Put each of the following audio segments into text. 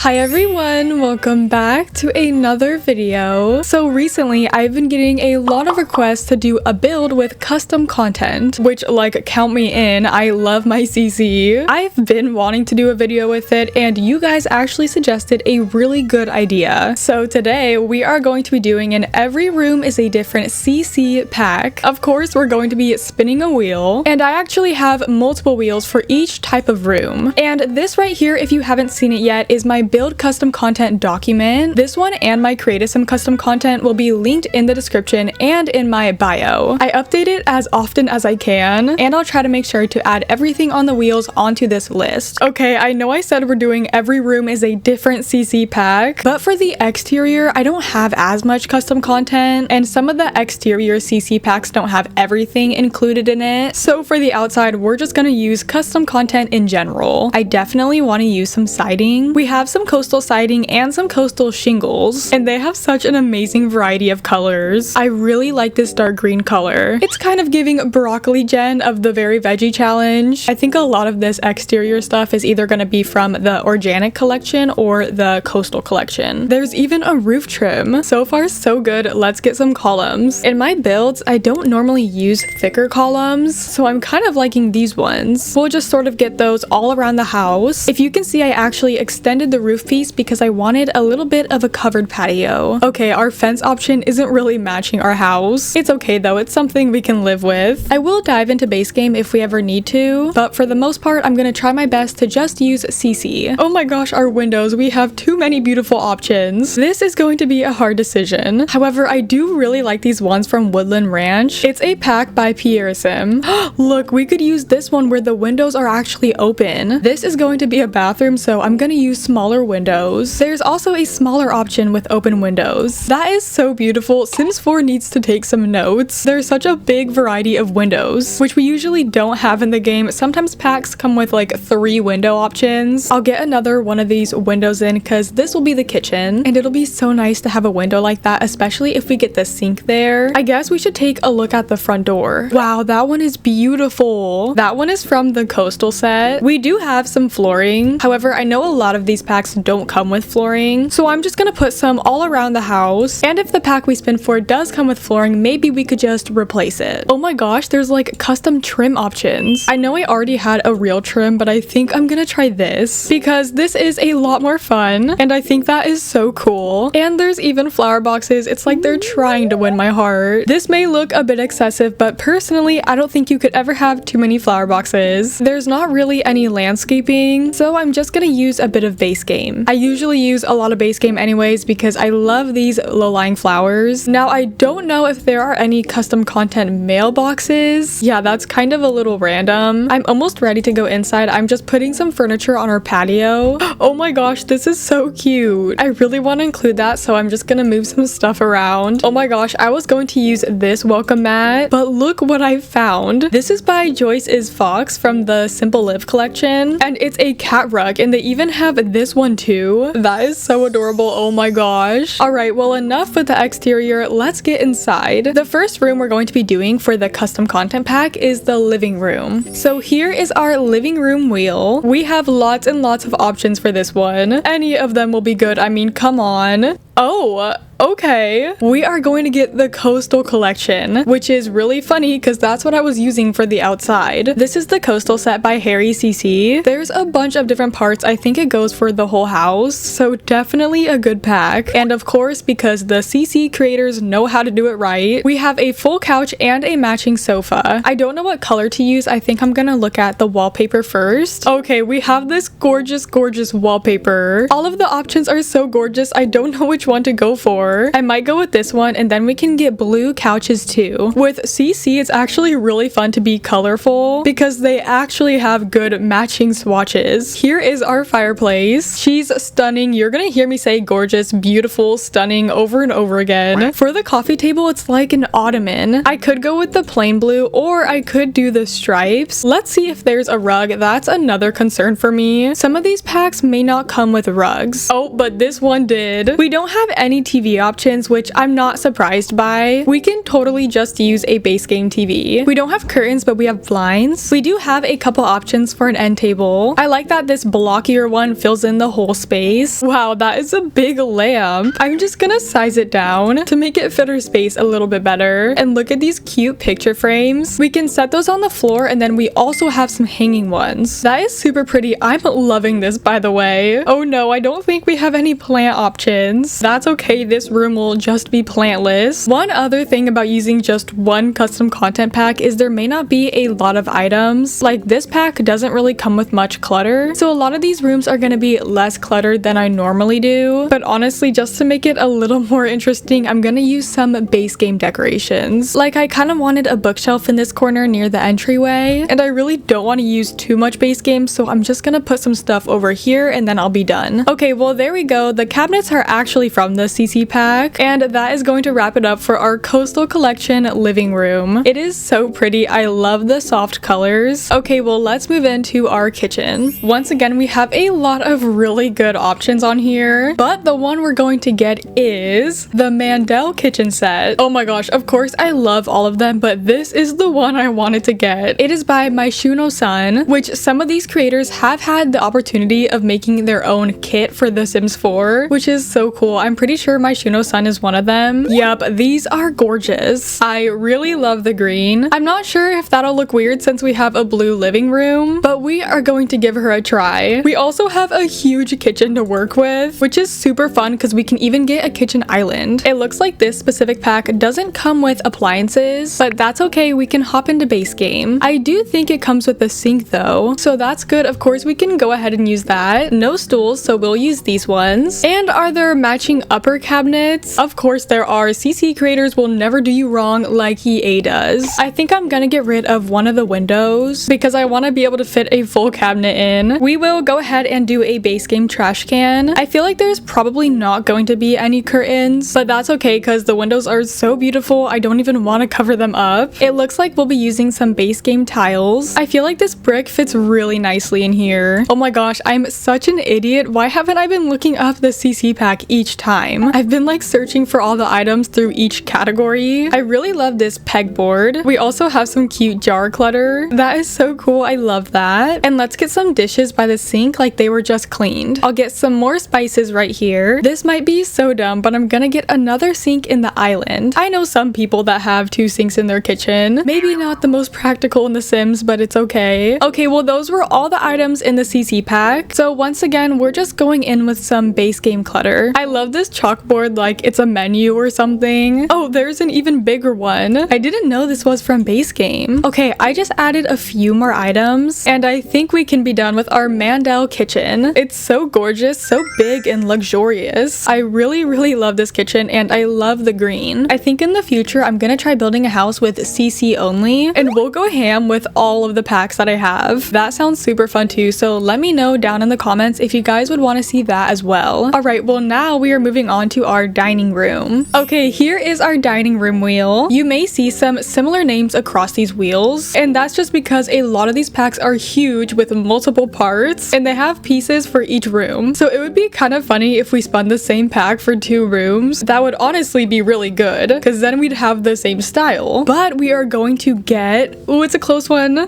Hi everyone, welcome back to another video. So recently I've been getting a lot of requests to do a build with custom content, which like count me in, I love my CC. I've been wanting to do a video with it and you guys actually suggested a really good idea. So today we are going to be doing an every room is a different CC pack. Of course we're going to be spinning a wheel and I actually have multiple wheels for each type of room. And this right here, if you haven't seen it yet, is my build custom content document. This one and my create a sim custom content will be linked in the description and in my bio. I update it as often as I can and I'll try to make sure to add everything on the wheels onto this list. Okay, I know I said we're doing every room is a different CC pack, but for the exterior I don't have as much custom content and some of the exterior CC packs don't have everything included in it. So for the outside we're just gonna use custom content in general. I definitely want to use some siding. We have some coastal siding and some coastal shingles and they have such an amazing variety of colors. I really like this dark green color. It's kind of giving broccoli gen of the Very Veggie challenge. I think a lot of this exterior stuff is either going to be from the organic collection or the coastal collection. There's even a roof trim. So far so good. Let's get some columns. In my builds I don't normally use thicker columns, so I'm kind of liking these ones. We'll just sort of get those all around the house. If you can see, I actually extended the roof piece because I wanted a little bit of a covered patio. Okay, our fence option isn't really matching our house. It's okay though, it's something we can live with. I will dive into base game if we ever need to, but for the most part I'm gonna try my best to just use CC. Oh my gosh, our windows, we have too many beautiful options. This is going to be a hard decision. However, I do really like these ones from Woodland Ranch. It's a pack by Pierresim. Look, we could use this one where the windows are actually open. This is going to be a bathroom, so I'm gonna use smaller windows. There's also a smaller option with open windows. That is so beautiful. Sims 4 needs to take some notes. There's such a big variety of windows, which we usually don't have in the game. Sometimes packs come with like 3 window options. I'll get another one of these windows in because this will be the kitchen and it'll be so nice to have a window like that, especially if we get the sink there. I guess we should take a look at the front door. Wow, that one is beautiful. That one is from the coastal set. We do have some flooring. However, I know a lot of these packs don't come with flooring, so I'm just gonna put some all around the house. And if the pack we spin for does come with flooring, maybe we could just replace it. Oh my gosh, there's like custom trim options. I know I already had a real trim, but I think I'm gonna try this because this is a lot more fun and I think that is so cool. And there's even flower boxes. It's like they're trying to win my heart. This may look a bit excessive, but personally I don't think you could ever have too many flower boxes. There's not really any landscaping, so I'm just gonna use a bit of base game. I usually use a lot of base game anyways because I love these low-lying flowers. Now I don't know if there are any custom content mailboxes. Yeah, that's kind of a little random. I'm almost ready to go inside. I'm just putting some furniture on our patio. Oh my gosh, this is so cute. I really want to include that, so I'm just gonna move some stuff around. Oh my gosh, I was going to use this welcome mat, but look what I found. This is by Joyce is Fox from the Simple Live collection, and it's a cat rug, and they even have this one too. That is so adorable. Oh my gosh. All right, well, enough with the exterior. Let's get inside. The first room we're going to be doing for the custom content pack is the living room. So here is our living room wheel. We have lots and lots of options for this one. Any of them will be good. I mean, come on. Oh, okay. We are going to get the coastal collection, which is really funny because that's what I was using for the outside. This is the coastal set by Harry CC. There's a bunch of different parts. I think it goes for the whole house, so definitely a good pack. And of course, because the CC creators know how to do it right, we have a full couch and a matching sofa. I don't know what color to use. I think I'm gonna look at the wallpaper first. Okay, we have this gorgeous wallpaper. All of the options are so gorgeous. I don't know which one to go for. I might go with this one, and then we can get blue couches too. With CC, it's actually really fun to be colorful because they actually have good matching swatches. Here is our fireplace. She's stunning. You're gonna hear me say gorgeous, beautiful, stunning over and over again. For the coffee table, it's like an ottoman. I could go with the plain blue or I could do the stripes. Let's see if there's a rug. That's another concern for me. Some of these packs may not come with rugs. Oh, but this one did. We don't have any TV options, which I'm not surprised by. We can totally just use a base game TV. We don't have curtains, but we have blinds. We do have a couple options for an end table. I like that this blockier one fills in the whole space. Wow, that is a big lamp. I'm just gonna size it down to make it fit our space a little bit better. And look at these cute picture frames. We can set those on the floor, and then we also have some hanging ones. That is super pretty. I'm loving this, by the way. Oh no, I don't think we have any plant options. That's okay, this room will just be plantless. One other thing about using just one custom content pack is there may not be a lot of items. Like this pack doesn't really come with much clutter, so a lot of these rooms are gonna be less cluttered than I normally do. But honestly, just to make it a little more interesting, I'm gonna use some base game decorations. Like I kind of wanted a bookshelf in this corner near the entryway, and I really don't want to use too much base game, so I'm just gonna put some stuff over here and then I'll be done. Okay, well there we go. The cabinets are actually from the CC pack, and that is going to wrap it up for our Coastal Collection living room. It is so pretty. I love the soft colors. Okay, well let's move into our kitchen. Once again, we have a lot of really good options on here, but the one we're going to get is the Mandel kitchen set. Oh my gosh, of course I love all of them, but this is the one I wanted to get. It is by Myshuno-san, which some of these creators have had the opportunity of making their own kit for The Sims 4, which is so cool. I'm pretty sure Myshuno-san is one of them. Yep, these are gorgeous. I really love the green. I'm not sure if that'll look weird since we have a blue living room, but we are going to give her a try. We also have a huge kitchen to work with, which is super fun because we can even get a kitchen island. It looks like this specific pack doesn't come with appliances, but that's okay. We can hop into base game. I do think it comes with a sink though, so that's good. Of course, we can go ahead and use that. No stools, so we'll use these ones. And are there matching upper cabinets? Of course there are. CC creators will never do you wrong like EA does. I think I'm gonna get rid of one of the windows because I want to be able to fit a full cabinet in. We will go ahead and do a base game trash can. I feel like there's probably not going to be any curtains, but that's okay because the windows are so beautiful. I don't even want to cover them up. It looks like we'll be using some base game tiles. I feel like this brick fits really nicely in here. Oh my gosh, I'm such an idiot. Why haven't I been looking up the CC pack each time? I've been like searching for all the items through each category. I really love this pegboard. We also have some cute jar clutter. That is so cool. I love that. And let's get some dishes by the sink like they were just cleaned. I'll get some more spices right here. This might be so dumb, but I'm gonna get another sink in the island. I know some people that have 2 sinks in their kitchen. Maybe not the most practical in The Sims, but it's okay. Okay, well those were all the items in the CC pack. So once again, we're just going in with some base game clutter. I love this chalkboard like it's a menu or something. Oh, there's an even bigger one. I didn't know this was from base game. Okay, I just added a few more items and I think we can be done with our Mandel kitchen. It's so gorgeous, so big and luxurious. I really love this kitchen and I love the green. I think in the future I'm gonna try building a house with CC only and we'll go ham with all of the packs that I have. That sounds super fun too, so let me know down in the comments if you guys would want to see that as well. Alright, well now we are moving on to our dining room. Okay, here is our dining room wheel. You may see some similar names across these wheels, and that's just because a lot of these packs are huge with multiple parts and they have pieces for each room. So it would be kind of funny if we spun the same pack for 2 rooms. That would honestly be really good because then we'd have the same style. But we are going to get, oh, it's a close one.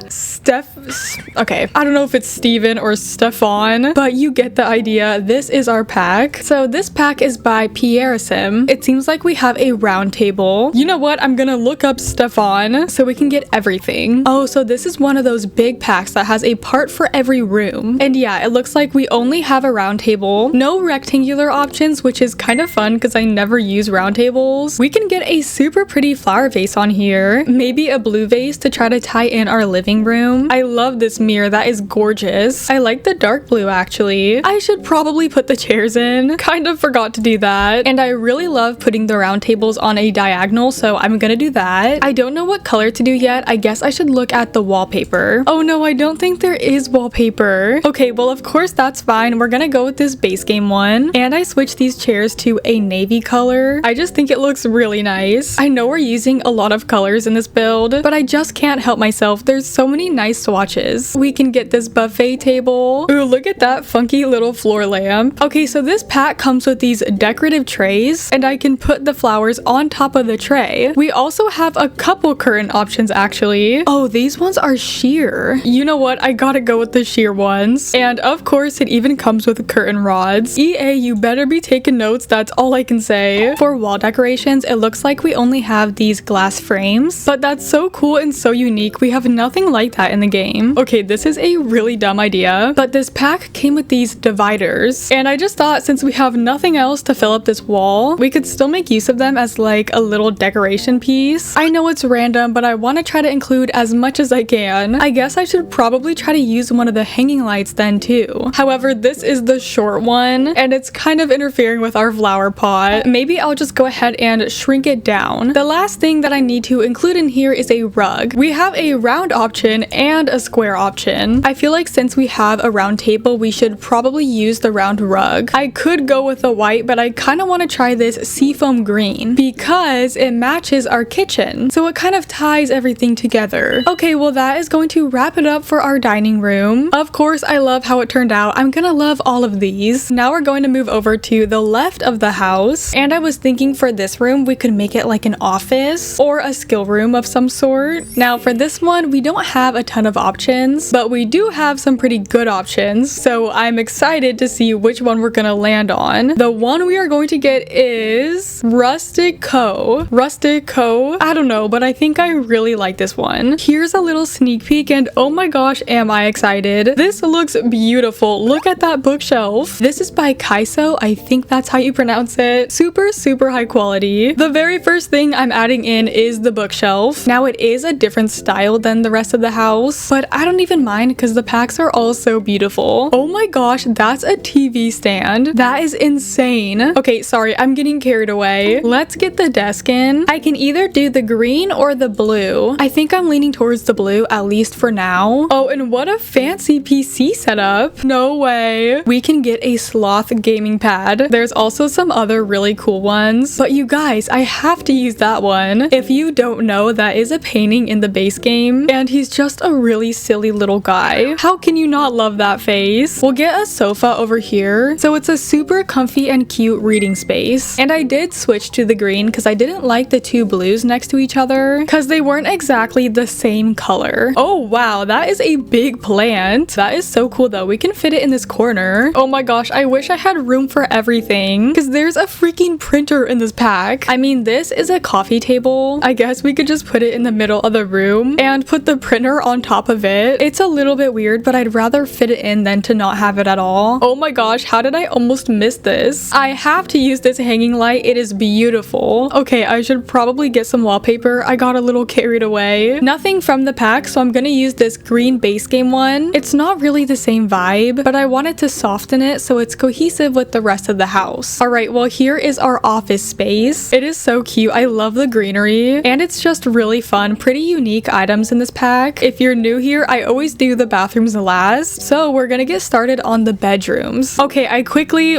Okay, I don't know if it's Steven or Stefan, but you get the idea. This is our pack. So this pack is by Pierresim. It seems like we have a round table. You know what? I'm gonna look up Stefan so we can get everything. Oh, so this is one of those big packs that has a part for every room. And yeah, it looks like we only have a round table. No rectangular options, which is kind of fun because I never use round tables. We can get a super pretty flower vase on here. Maybe a blue vase to try to tie in our living room. I love this mirror. That is gorgeous. I like the dark blue actually. I should probably put the chairs in. Kind of forgot to do that. And I really love putting the round tables on a diagonal, so I'm gonna do that. I don't know what color to do yet. I guess I should look at the wallpaper. Oh no, I don't think there is wallpaper. Okay, well of course that's fine. We're gonna go with this base game one. And I switched these chairs to a navy color. I just think it looks really nice. I know we're using a lot of colors in this build, but I just can't help myself. There's so many nice swatches. We can get this buffet table. Ooh, look at that funky little floor lamp. Okay, so this pack comes with the these decorative trays, and I can put the flowers on top of the tray. We also have a couple curtain options actually. Oh, these ones are sheer. You know what? I gotta go with the sheer ones. And of course, it even comes with curtain rods. EA, you better be taking notes. That's all I can say. For wall decorations, it looks like we only have these glass frames, but that's so cool and so unique. We have nothing like that in the game. Okay, this is a really dumb idea, but this pack came with these dividers, and I just thought since we have nothing else to fill up this wall, we could still make use of them as like a little decoration piece. I know it's random, but I want to try to include as much as I can. I guess I should probably try to use one of the hanging lights then too. However, this is the short one, and it's kind of interfering with our flower pot. Maybe I'll just go ahead and shrink it down. The last thing that I need to include in here is a rug. We have a round option and a square option. I feel like since we have a round table, we should probably use the round rug. I could go with the white, but I kind of want to try this seafoam green because it matches our kitchen, so it kind of ties everything together. Okay, well that is going to wrap it up for our dining room. Of course, I love how it turned out. I'm gonna love all of these. Now we're going to move over to the left of the house, and I was thinking for this room we could make it like an office or a skill room of some sort. Now for this one, we don't have a ton of options, but we do have some pretty good options, so I'm excited to see which one we're gonna land on. The one we are going to get is Rustic Co. Rustic Co. I don't know, but I think I really like this one. Here's a little sneak peek, and oh my gosh, am I excited. This looks beautiful. Look at that bookshelf. This is by Kaiso. I think that's how you pronounce it. Super high quality. The very first thing I'm adding in is the bookshelf. Now it is a different style than the rest of the house, but I don't even mind because the packs are all so beautiful. Oh my gosh, that's a TV stand. That is insane. Okay, sorry, I'm getting carried away. Let's get the desk in. I can either do the green or the blue. I think I'm leaning towards the blue, at least for now. Oh, and what a fancy PC setup. No way. We can get a sloth gaming pad. There's also some other really cool ones, but you guys, I have to use that one. If you don't know, that is a painting in the base game, and he's just a really silly little guy. How can you not love that face? We'll get a sofa over here, so it's a super comfy and cute reading space. And I did switch to the green because I didn't like the two blues next to each other because they weren't exactly the same color. Oh wow, that is a big plant. That is so cool though. We can fit it in this corner. Oh my gosh, I wish I had room for everything because there's a freaking printer in this pack. I mean, this is a coffee table. I guess we could just put it in the middle of the room and put the printer on top of it. It's a little bit weird, but I'd rather fit it in than to not have it at all. Oh my gosh, how did I almost miss this? I have to use this hanging light. It is beautiful. Okay, I should probably get some wallpaper. I got a little carried away. Nothing from the pack, so I'm gonna use this green base game one. It's not really the same vibe, but I wanted to soften it so it's cohesive with the rest of the house. Alright, well here is our office space. It is so cute. I love the greenery, and it's just really fun. Pretty unique items in this pack. If you're new here, I always do the bathrooms last, so we're gonna get started on the bedrooms. Okay,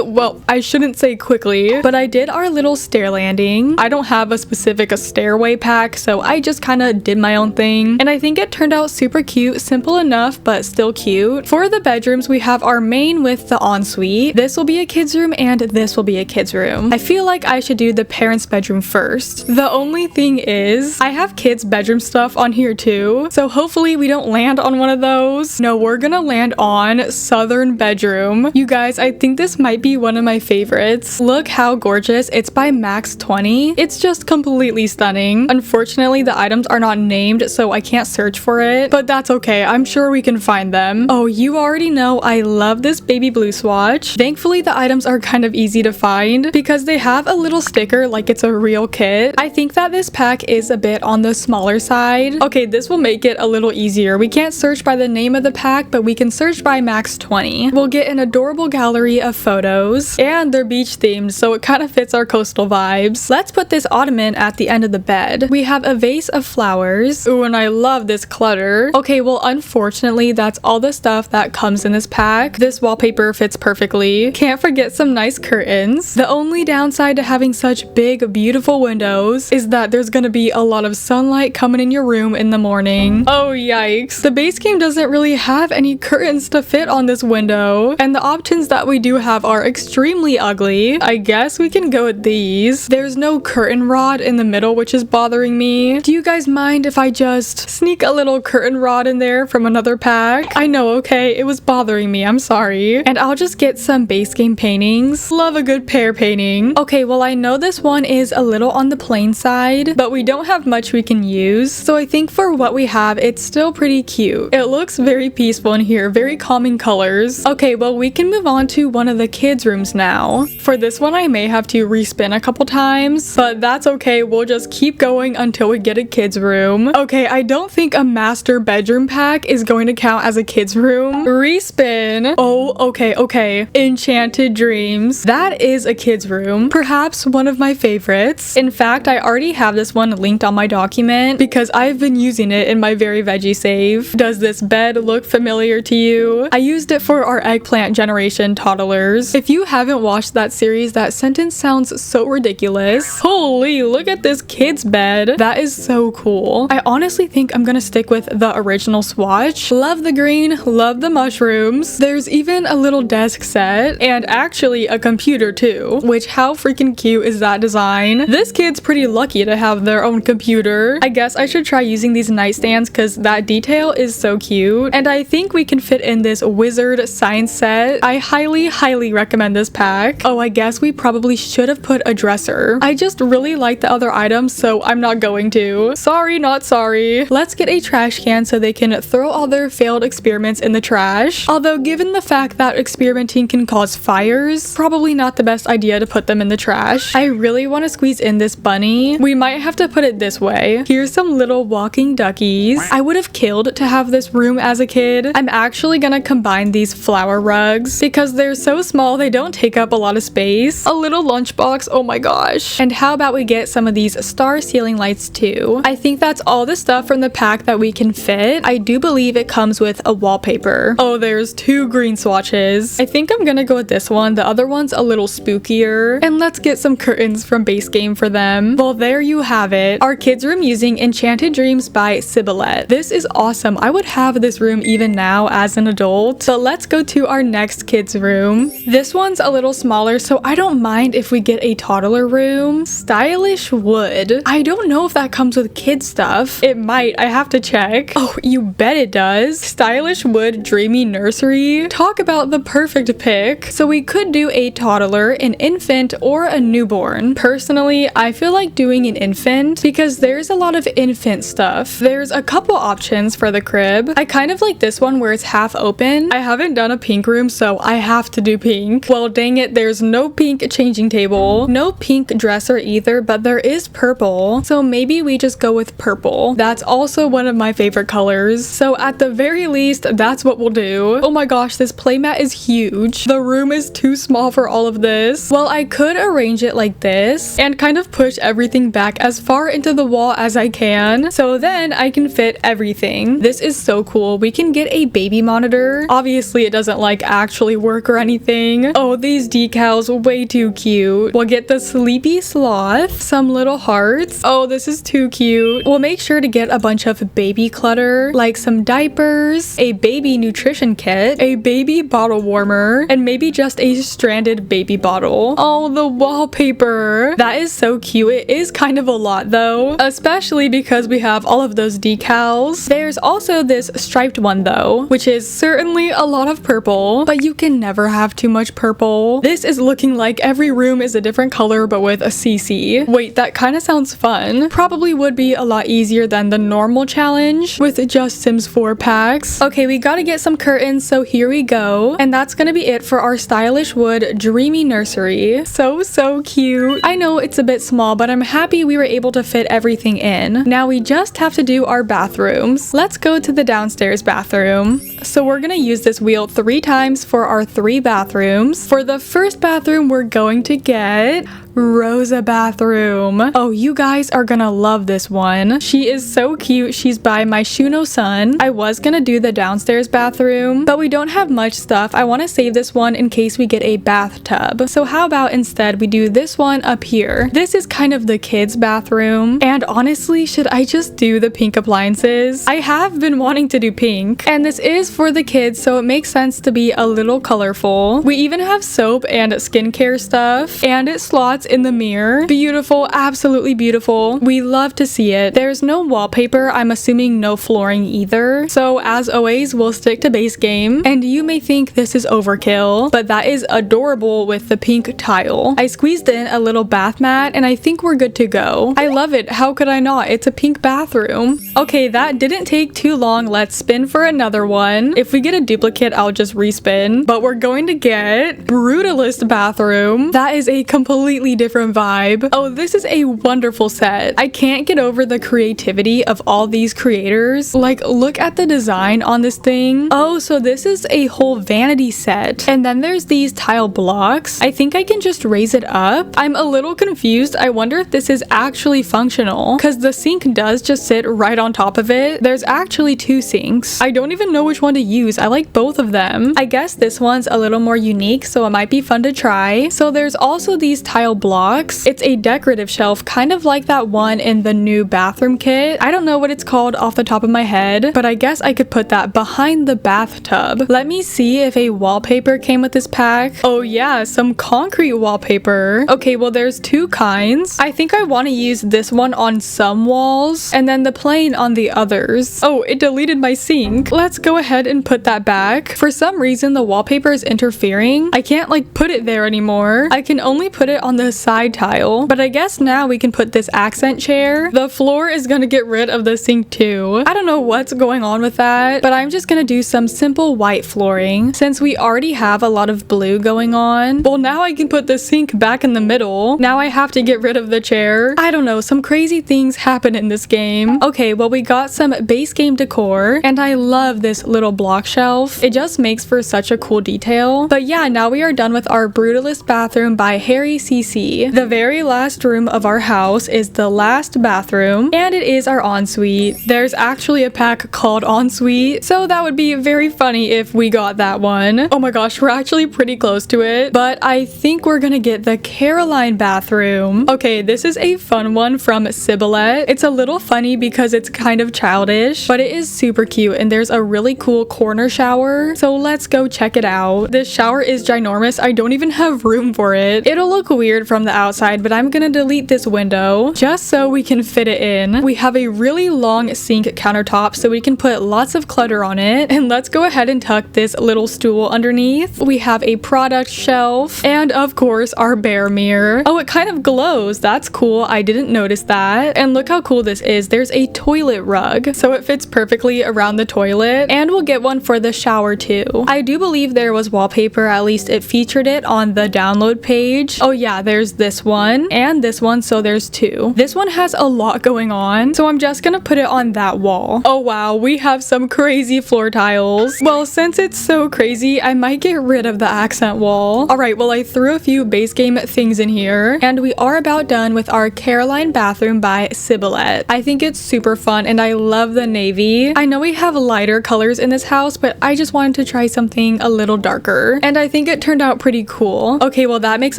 well, I shouldn't say quickly, but I did our little stair landing. I don't have a specific stairway pack, so I just kind of did my own thing, and I think it turned out super cute. Simple enough, but still cute. For the bedrooms, we have our main with the ensuite. This will be a kid's room, and this will be a kid's room. I feel like I should do the parents' bedroom first. The only thing is, I have kids' bedroom stuff on here too, so hopefully we don't land on one of those. No, we're gonna land on southern bedroom. You guys, I think this might be one of my favorites. Look how gorgeous. It's by Max 20. It's just completely stunning. Unfortunately, the items are not named, so I can't search for it, but that's okay. I'm sure we can find them. Oh, you already know I love this baby blue swatch. Thankfully, the items are kind of easy to find because they have a little sticker like it's a real kit. I think that this pack is a bit on the smaller side. Okay, this will make it a little easier. We can't search by the name of the pack, but we can search by Max 20. We'll get an adorable gallery of photos, and they're beach themed, so it kind of fits our coastal vibes. Let's put this ottoman at the end of the bed. We have a vase of flowers. Ooh, and I love this clutter. Okay, well, unfortunately, that's all the stuff that comes in this pack. This wallpaper fits perfectly. Can't forget some nice curtains. The only downside to having such big, beautiful windows is that there's gonna be a lot of sunlight coming in your room in the morning. Oh, yikes. The base game doesn't really have any curtains to fit on this window, and the options that we do have are extremely ugly. I guess we can go with these. There's no curtain rod in the middle, which is bothering me. Do you guys mind if I just sneak a little curtain rod in there from another pack? I know, okay, it was bothering me. I'm sorry. And I'll just get some base game paintings. Love a good pair painting. Okay, well, I know this one is a little on the plain side, but we don't have much we can use. So I think for what we have, it's still pretty cute. It looks very peaceful in here, very calming colors. Okay, well, we can move on to one of the kids' rooms now. For this one, I may have to respin a couple times, but that's okay. We'll just keep going until we get a kids' room. Okay, I don't think a master bedroom pack is going to count as a kids' room. Respin. Oh, okay. Enchanted Dreams. That is a kids' room. Perhaps one of my favorites. In fact, I already have this one linked on my document because I've been using it in my Very Veggie save. Does this bed look familiar to you? I used it for our eggplant generation toddlers. If you haven't watched that series, that sentence sounds so ridiculous. Holy, look at this kid's bed. That is so cool. I honestly think I'm gonna stick with the original swatch. Love the green, love the mushrooms. There's even a little desk set and actually a computer too, which how freaking cute is that design? This kid's pretty lucky to have their own computer. I guess I should try using these nightstands because that detail is so cute. And I think we can fit in this wizard science set. I highly recommend this pack. Oh, I guess we probably should have put a dresser. I just really like the other items, so I'm not going to. Sorry, not sorry. Let's get a trash can so they can throw all their failed experiments in the trash. Although given the fact that experimenting can cause fires, probably not the best idea to put them in the trash. I really want to squeeze in this bunny. We might have to put it this way. Here's some little walking duckies. I would have killed to have this room as a kid. I'm actually gonna combine these flower rugs because they're so small they don't take up a lot of space. A little lunchbox, oh my gosh. And how about we get some of these star ceiling lights too? I think that's all the stuff from the pack that we can fit. I do believe it comes with a wallpaper. Oh, there's two green swatches. I think I'm gonna go with this one. The other one's a little spookier. And let's get some curtains from base game for them. Well, there you have it. Our kids room using Enchanted Dreams by Sibylette. This is awesome. I would have this room even now as an adult. But let's go to our next kids room. This one's a little smaller, so I don't mind if we get a toddler room. Stylish wood. I don't know if that comes with kid stuff. It might. I have to check. Oh, you bet it does. Stylish wood dreamy nursery. Talk about the perfect pick. So we could do a toddler, an infant, or a newborn. Personally, I feel like doing an infant because there's a lot of infant stuff. There's a couple options for the crib. I kind of like this one where it's half open. I haven't done a pink room, so I have to do pink. Well, dang it, there's no pink changing table. No pink dresser either, but there is purple. So maybe we just go with purple. That's also one of my favorite colors. So at the very least, that's what we'll do. Oh my gosh, this playmat is huge. The room is too small for all of this. Well, I could arrange it like this and kind of push everything back as far into the wall as I can. So then I can fit everything. This is so cool. We can get a baby monitor. Obviously, it doesn't like actually work or anything. Oh, these decals, way too cute. We'll get the sleepy sloth, some little hearts. Oh, this is too cute. We'll make sure to get a bunch of baby clutter, like some diapers, a baby nutrition kit, a baby bottle warmer, and maybe just a stranded baby bottle. Oh, the wallpaper. That is so cute. It is kind of a lot though, especially because we have all of those decals. There's also this striped one though, which is certainly a lot of purple, but you can never have too much purple. This is looking like every room is a different color but with a CC. Wait, that kind of sounds fun. Probably would be a lot easier than the normal challenge with just Sims 4 packs. Okay, we gotta get some curtains, so here we go. And that's gonna be it for our stylish wood dreamy nursery. So cute. I know it's a bit small, but I'm happy we were able to fit everything in. Now we just have to do our bathrooms. Let's go to the downstairs bathroom. So we're gonna use this wheel 3 times for our 3 bathrooms. For the first bathroom, we're going to get Rosa bathroom. Oh, you guys are gonna love this one. She is so cute. She's by my Shuno-san. I was gonna do the downstairs bathroom, but we don't have much stuff. I want to save this one in case we get a bathtub. So how about instead we do this one up here? This is kind of the kids bathroom. And honestly, should I just do the pink appliances? I have been wanting to do pink, and this is for the kids, so it makes sense to be a little colorful. We even have soap and skincare stuff, and it slots in the mirror. Beautiful, absolutely beautiful. We love to see it. There's no wallpaper, I'm assuming no flooring either. So as always, we'll stick to base game. And you may think this is overkill, but that is adorable with the pink tile. I squeezed in a little bath mat and I think we're good to go. I love it. How could I not? It's a pink bathroom. Okay, that didn't take too long. Let's spin for another one. If we get a duplicate, I'll just respin. But we're going to get Brutalist bathroom. That is a completely different vibe. Oh, this is a wonderful set. I can't get over the creativity of all these creators. Like, look at the design on this thing. Oh, so this is a whole vanity set. And then there's these tile blocks. I think I can just raise it up. I'm a little confused. I wonder if this is actually functional because the sink does just sit right on top of it. There's actually two sinks. I don't even know which one to use. I like both of them. I guess this one's a little more unique, so it might be fun to try. So there's also these tile blocks. It's a decorative shelf, kind of like that one in the new bathroom kit. I don't know what it's called off the top of my head, but I guess I could put that behind the bathtub. Let me see if a wallpaper came with this pack. Oh yeah, some concrete wallpaper. Okay, well there's two kinds. I think I want to use this one on some walls and then the plain on the others. Oh, it deleted my sink. Let's go ahead and put that back. For some reason, the wallpaper is interfering. I can't like put it there anymore. I can only put it on the side tile, but I guess now we can put this accent chair. The floor is gonna get rid of the sink too. I don't know what's going on with that, but I'm just gonna do some simple white flooring since we already have a lot of blue going on. Well, now I can put the sink back in the middle. Now I have to get rid of the chair. I don't know, some crazy things happen in this game. Okay, well we got some base game decor and I love this little block shelf. It just makes for such a cool detail. But yeah, now we are done with our Brutalist bathroom by Harry CC. The very last room of our house is the last bathroom and it is our ensuite. There's actually a pack called ensuite, so that would be very funny if we got that one. Oh my gosh, we're actually pretty close to it, but I think we're gonna get the Caroline bathroom. Okay, this is a fun one from Sibylette. It's a little funny because it's kind of childish, but it is super cute and there's a really cool corner shower, so let's go check it out. This shower is ginormous. I don't even have room for it. It'll look weird from the outside, but I'm gonna delete this window just so we can fit it in. We have a really long sink countertop so we can put lots of clutter on it, and let's go ahead and tuck this little stool underneath. We have a product shelf and of course our bear mirror. Oh, it kind of glows. That's cool. I didn't notice that. And look how cool this is. There's a toilet rug, so it fits perfectly around the toilet, and we'll get one for the shower too. I do believe there was wallpaper, at least it featured it on the download page. Oh yeah, there's this one and this one, so there's two. This one has a lot going on, so I'm just gonna put it on that wall. Oh wow, we have some crazy floor tiles. Well, since it's so crazy, I might get rid of the accent wall. Alright, well I threw a few base game things in here, and we are about done with our Caroline bathroom by Sibylette. I think it's super fun and I love the navy. I know we have lighter colors in this house, but I just wanted to try something a little darker, and I think it turned out pretty cool. Okay, well that makes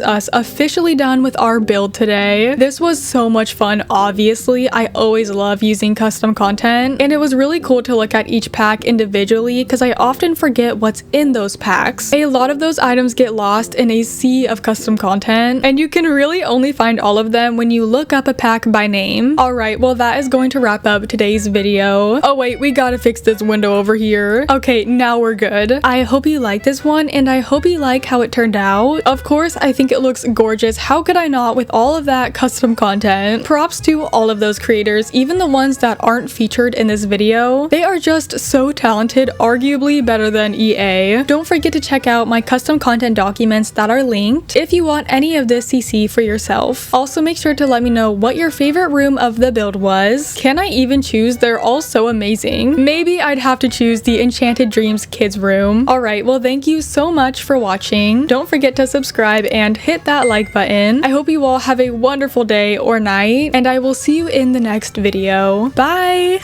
us officially done with our build today. This was so much fun. Obviously, I always love using custom content, and it was really cool to look at each pack individually because I often forget what's in those packs. A lot of those items get lost in a sea of custom content, and you can really only find all of them when you look up a pack by name. Alright, well that is going to wrap up today's video. Oh wait, we gotta fix this window over here. Okay, now we're good. I hope you like this one, and I hope you like how it turned out. Of course, I think it looks gorgeous. How could I not with all of that custom content? Props to all of those creators, even the ones that aren't featured in this video. They are just so talented, arguably better than EA. Don't forget to check out my custom content documents that are linked if you want any of this CC for yourself. Also, make sure to let me know what your favorite room of the build was. Can I even choose? They're all so amazing. Maybe I'd have to choose the Enchanted Dreams kids room. Alright, well thank you so much for watching. Don't forget to subscribe and hit that like button. I hope you all have a wonderful day or night, and I will see you in the next video. Bye!